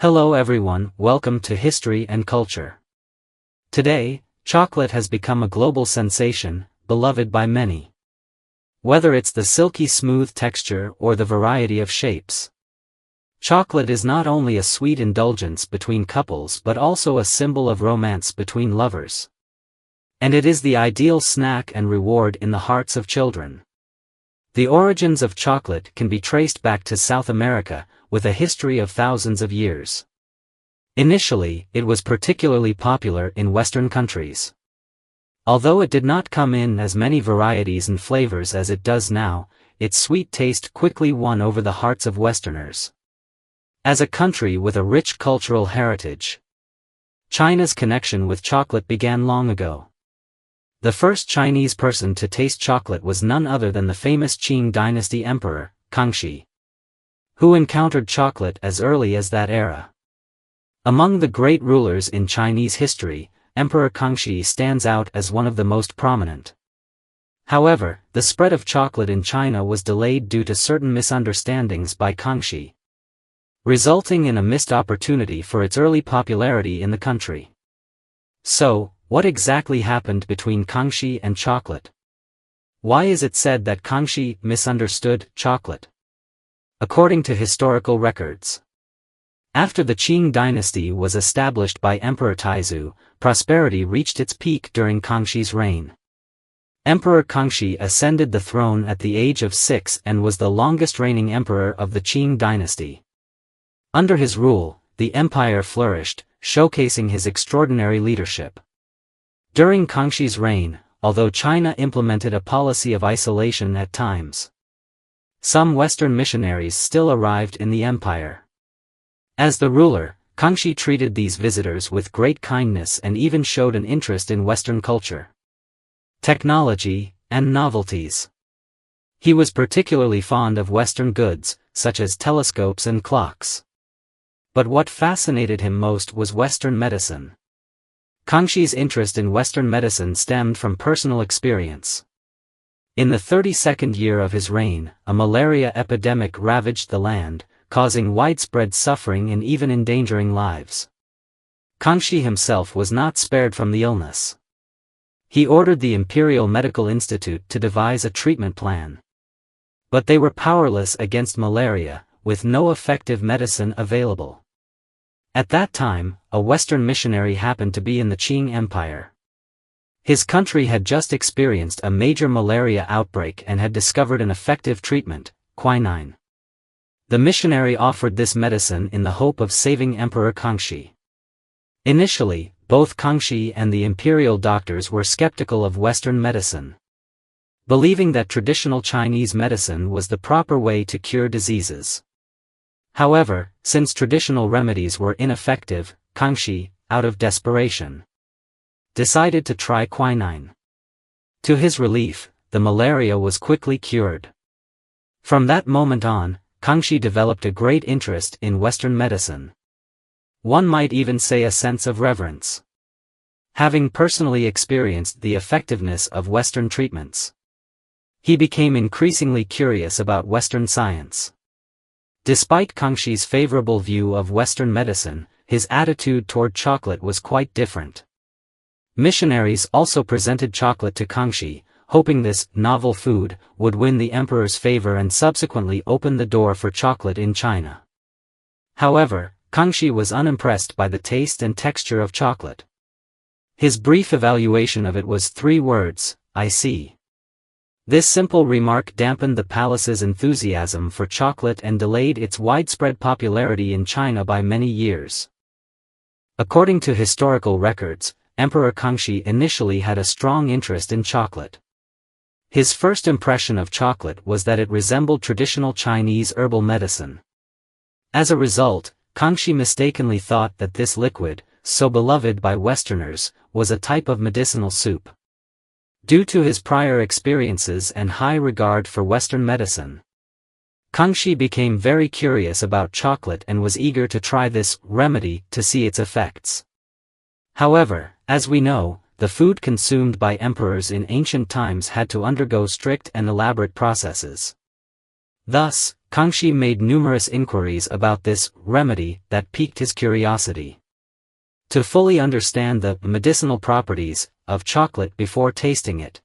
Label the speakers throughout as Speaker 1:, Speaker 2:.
Speaker 1: Hello everyone, welcome to History and Culture. Today, chocolate has become a global sensation, beloved by many. Whether it's the silky smooth texture or the variety of shapes. Chocolate is not only a sweet indulgence between couples but also a symbol of romance between lovers. And it is the ideal snack and reward in the hearts of children. The origins of chocolate can be traced back to South America, with a history of thousands of years. Initially, it was particularly popular in Western countries. Although it did not come in as many varieties and flavors as it does now, its sweet taste quickly won over the hearts of Westerners. As a country with a rich cultural heritage, China's connection with chocolate began long ago. The first Chinese person to taste chocolate was none other than the famous Qing dynasty emperor, Kangxi, who encountered chocolate as early as that era. Among the great rulers in Chinese history, Emperor Kangxi stands out as one of the most prominent. However, the spread of chocolate in China was delayed due to certain misunderstandings by Kangxi, resulting in a missed opportunity for its early popularity in the country. So, what exactly happened between Kangxi and chocolate? Why is it said that Kangxi misunderstood chocolate? According to historical records, after the Qing dynasty was established by Emperor Taizu, prosperity reached its peak during Kangxi's reign. Emperor Kangxi ascended the throne at the age of 6 and was the longest reigning emperor of the Qing dynasty. Under his rule, the empire flourished, showcasing his extraordinary leadership. During Kangxi's reign, although China implemented a policy of isolation at times, some Western missionaries still arrived in the empire. As the ruler, Kangxi treated these visitors with great kindness and even showed an interest in Western culture, technology, and novelties. He was particularly fond of Western goods, such as telescopes and clocks. But what fascinated him most was Western medicine. Kangxi's interest in Western medicine stemmed from personal experience. In the 32nd year of his reign, a malaria epidemic ravaged the land, causing widespread suffering and even endangering lives. Kangxi himself was not spared from the illness. He ordered the Imperial Medical Institute to devise a treatment plan. But they were powerless against malaria, with no effective medicine available. At that time, a Western missionary happened to be in the Qing Empire. His country had just experienced a major malaria outbreak and had discovered an effective treatment, quinine. The missionary offered this medicine in the hope of saving Emperor Kangxi. Initially, both Kangxi and the imperial doctors were skeptical of Western medicine, believing that traditional Chinese medicine was the proper way to cure diseases. However, since traditional remedies were ineffective, Kangxi, out of desperation, decided to try quinine. To his relief, the malaria was quickly cured. From that moment on, Kangxi developed a great interest in Western medicine. One might even say a sense of reverence, having personally experienced the effectiveness of Western treatments. He became increasingly curious about Western science. Despite Kangxi's favorable view of Western medicine, his attitude toward chocolate was quite different. Missionaries also presented chocolate to Kangxi, hoping this novel food would win the emperor's favor and subsequently open the door for chocolate in China. However, Kangxi was unimpressed by the taste and texture of chocolate. His brief evaluation of it was 3 words: "I see." This simple remark dampened the palace's enthusiasm for chocolate and delayed its widespread popularity in China by many years. According to historical records, Emperor Kangxi initially had a strong interest in chocolate. His first impression of chocolate was that it resembled traditional Chinese herbal medicine. As a result, Kangxi mistakenly thought that this liquid, so beloved by Westerners, was a type of medicinal soup. Due to his prior experiences and high regard for Western medicine, Kangxi became very curious about chocolate and was eager to try this remedy to see its effects. However, as we know, the food consumed by emperors in ancient times had to undergo strict and elaborate processes. Thus, Kangxi made numerous inquiries about this remedy that piqued his curiosity. To fully understand the medicinal properties of chocolate before tasting it,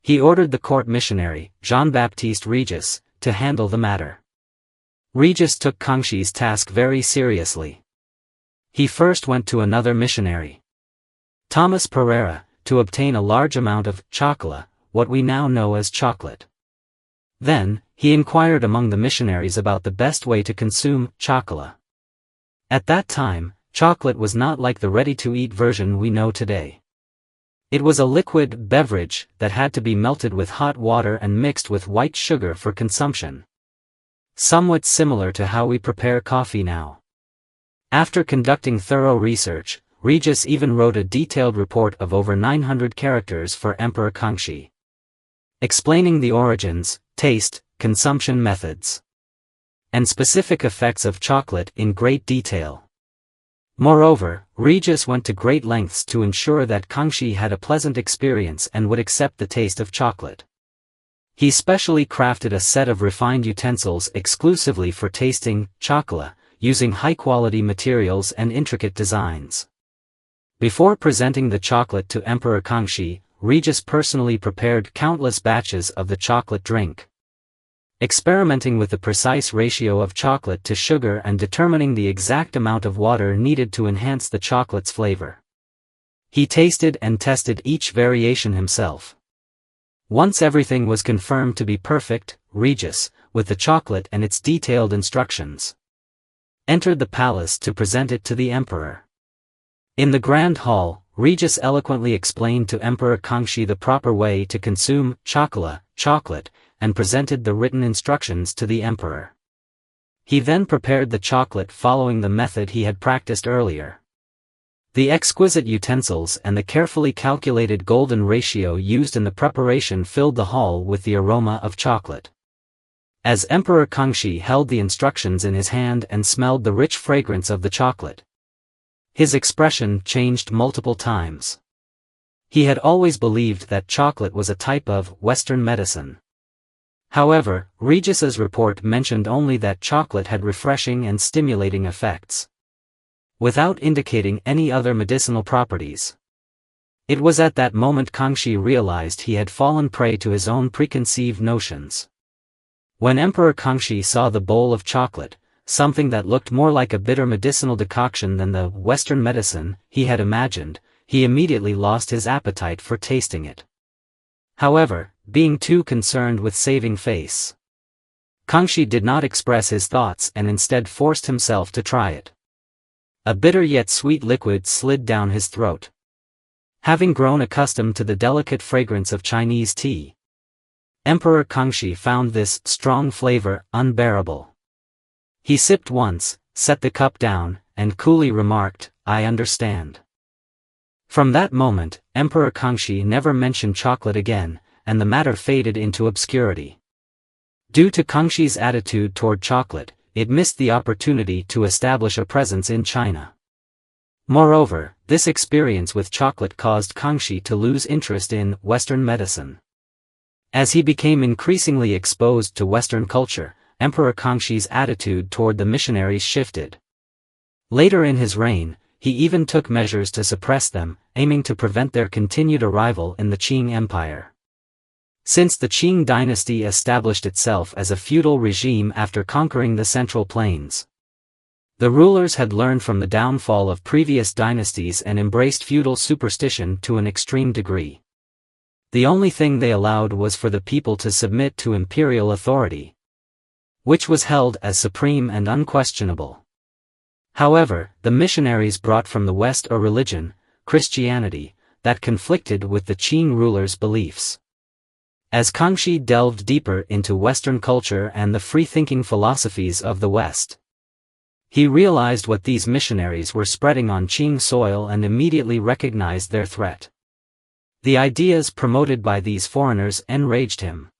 Speaker 1: he ordered the court missionary, Jean-Baptiste Regis, to handle the matter. Regis took Kangxi's task very seriously. He first went to another missionary, Thomas Pereira, to obtain a large amount of chocolate, what we now know as chocolate. Then, he inquired among the missionaries about the best way to consume chocolate. At that time, chocolate was not like the ready-to-eat version we know today. It was a liquid beverage that had to be melted with hot water and mixed with white sugar for consumption. Somewhat similar to how we prepare coffee now. After conducting thorough research, Regis even wrote a detailed report of over 900 characters for Emperor Kangxi, explaining the origins, taste, consumption methods, and specific effects of chocolate in great detail. Moreover, Regis went to great lengths to ensure that Kangxi had a pleasant experience and would accept the taste of chocolate. He specially crafted a set of refined utensils exclusively for tasting chocolate, using high-quality materials and intricate designs. Before presenting the chocolate to Emperor Kangxi, Regis personally prepared countless batches of the chocolate drink, experimenting with the precise ratio of chocolate to sugar and determining the exact amount of water needed to enhance the chocolate's flavor. He tasted and tested each variation himself. Once everything was confirmed to be perfect, Regis, with the chocolate and its detailed instructions, entered the palace to present it to the emperor. In the grand hall, Regis eloquently explained to Emperor Kangxi the proper way to consume chocolate, and presented the written instructions to the emperor. He then prepared the chocolate following the method he had practiced earlier. The exquisite utensils and the carefully calculated golden ratio used in the preparation filled the hall with the aroma of chocolate. As Emperor Kangxi held the instructions in his hand and smelled the rich fragrance of the chocolate, his expression changed multiple times. He had always believed that chocolate was a type of Western medicine. However, Regis's report mentioned only that chocolate had refreshing and stimulating effects, without indicating any other medicinal properties. It was at that moment Kangxi realized he had fallen prey to his own preconceived notions. When Emperor Kangxi saw the bowl of chocolate, something that looked more like a bitter medicinal decoction than the Western medicine he had imagined, he immediately lost his appetite for tasting it. However, being too concerned with saving face, Kangxi did not express his thoughts and instead forced himself to try it. A bitter yet sweet liquid slid down his throat. Having grown accustomed to the delicate fragrance of Chinese tea, Emperor Kangxi found this strong flavor unbearable. He sipped once, set the cup down, and coolly remarked, "I understand." From that moment, Emperor Kangxi never mentioned chocolate again, and the matter faded into obscurity. Due to Kangxi's attitude toward chocolate, it missed the opportunity to establish a presence in China. Moreover, this experience with chocolate caused Kangxi to lose interest in Western medicine. As he became increasingly exposed to Western culture, Emperor Kangxi's attitude toward the missionaries shifted. Later in his reign, he even took measures to suppress them, aiming to prevent their continued arrival in the Qing Empire. Since the Qing dynasty established itself as a feudal regime after conquering the Central Plains, the rulers had learned from the downfall of previous dynasties and embraced feudal superstition to an extreme degree. The only thing they allowed was for the people to submit to imperial authority, which was held as supreme and unquestionable. However, the missionaries brought from the West a religion, Christianity, that conflicted with the Qing rulers' beliefs. As Kangxi delved deeper into Western culture and the free-thinking philosophies of the West, he realized what these missionaries were spreading on Qing soil and immediately recognized their threat. The ideas promoted by these foreigners enraged him.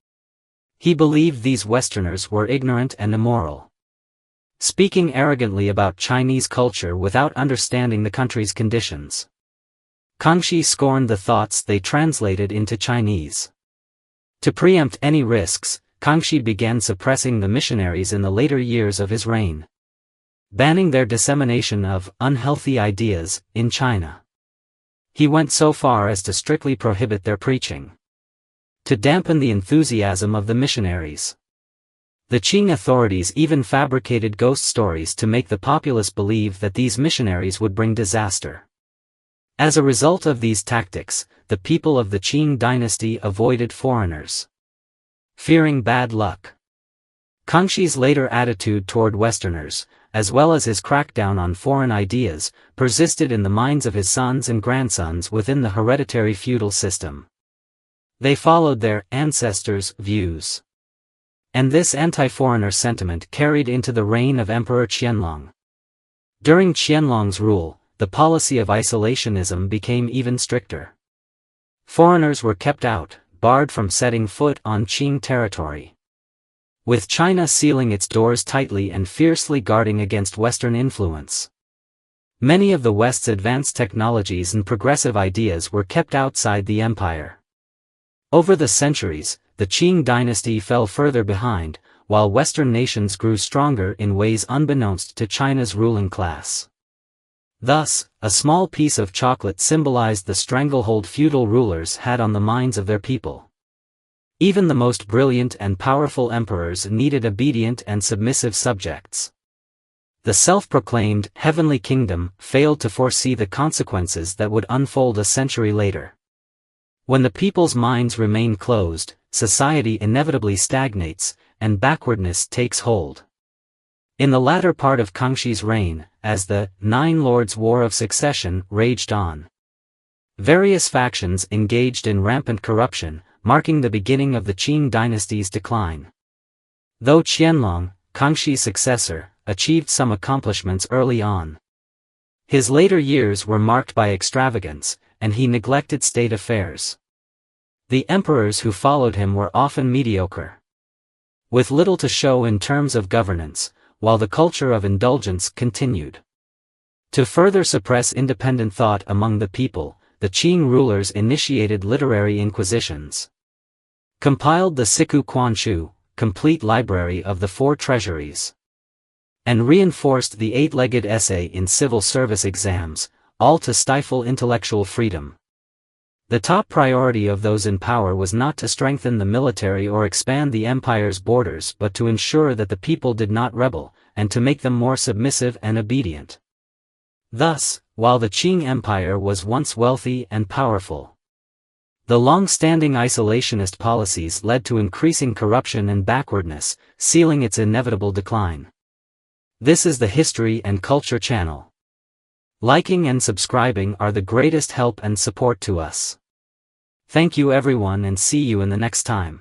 Speaker 1: He believed these Westerners were ignorant and immoral, speaking arrogantly about Chinese culture without understanding the country's conditions. Kangxi scorned the thoughts they translated into Chinese. To preempt any risks, Kangxi began suppressing the missionaries in the later years of his reign, banning their dissemination of unhealthy ideas in China. He went so far as to strictly prohibit their preaching, to dampen the enthusiasm of the missionaries. The Qing authorities even fabricated ghost stories to make the populace believe that these missionaries would bring disaster. As a result of these tactics, the people of the Qing dynasty avoided foreigners, fearing bad luck. Kangxi's later attitude toward Westerners, as well as his crackdown on foreign ideas, persisted in the minds of his sons and grandsons within the hereditary feudal system. They followed their ancestors' views, and this anti-foreigner sentiment carried into the reign of Emperor Qianlong. During Qianlong's rule, the policy of isolationism became even stricter. Foreigners were kept out, barred from setting foot on Qing territory, with China sealing its doors tightly and fiercely guarding against Western influence. Many of the West's advanced technologies and progressive ideas were kept outside the empire. Over the centuries, the Qing dynasty fell further behind, while Western nations grew stronger in ways unbeknownst to China's ruling class. Thus, a small piece of chocolate symbolized the stranglehold feudal rulers had on the minds of their people. Even the most brilliant and powerful emperors needed obedient and submissive subjects. The self-proclaimed heavenly kingdom failed to foresee the consequences that would unfold a century later. When the people's minds remain closed, society inevitably stagnates, and backwardness takes hold. In the latter part of Kangxi's reign, as the Nine Lords' War of Succession raged on, various factions engaged in rampant corruption, marking the beginning of the Qing dynasty's decline. Though Qianlong, Kangxi's successor, achieved some accomplishments early on, his later years were marked by extravagance, and he neglected state affairs. The emperors who followed him were often mediocre, with little to show in terms of governance, while the culture of indulgence continued. To further suppress independent thought among the people, the Qing rulers initiated literary inquisitions, compiled the Siku Quanshu, complete library of the four treasuries, and reinforced the eight-legged essay in civil service exams, all to stifle intellectual freedom. The top priority of those in power was not to strengthen the military or expand the empire's borders but to ensure that the people did not rebel, and to make them more submissive and obedient. Thus, while the Qing Empire was once wealthy and powerful, the long-standing isolationist policies led to increasing corruption and backwardness, sealing its inevitable decline. This is the History and Culture channel. Liking and subscribing are the greatest help and support to us. Thank you everyone and see you in the next time.